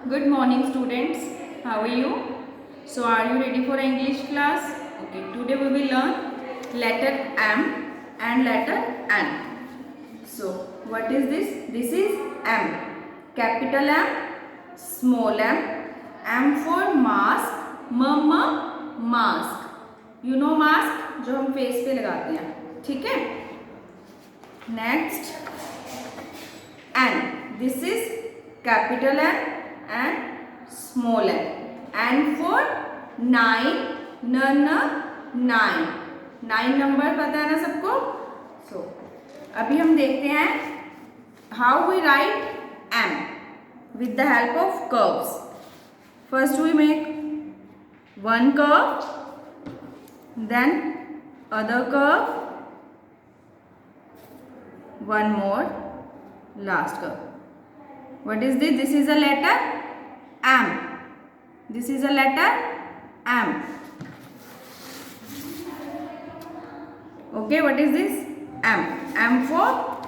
Good morning, students. How are you? So are you ready for English class? Okay, today we will learn letter M and letter N. So what is this? This is M. Capital M, small m. M for mask, mask. You know mask जो हम face पे लगाते हैं, ठीक है? Next N. This is capital N and small n. N for 9, nine. 9 number पता है ना सबको? So अभी हम देखते हैं how we write M with the help of curves. First we make one curve, then other curve, one more, last curve. What is this? This is a letter M. This is a letter M. Okay, what is this? M. M for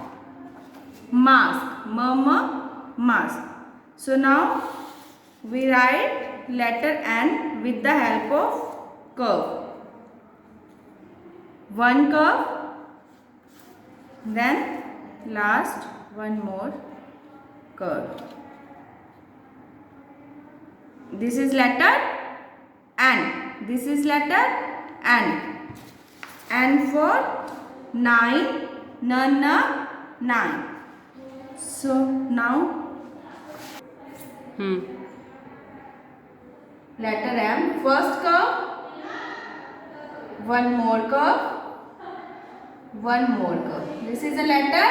mask, mask. So now we write letter N with the help of curve. One curve, then last one more curve. This is letter N. This is letter N. N for 9, nine. So now letter M. First curve, one more curve, one more curve. This is a letter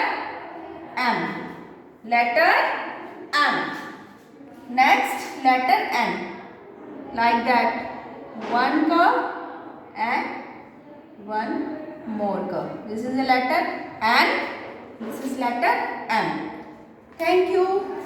M. Letter M. Next letter N. Like that. One curve and one more curve. This is a letter N. This is letter M. Thank you.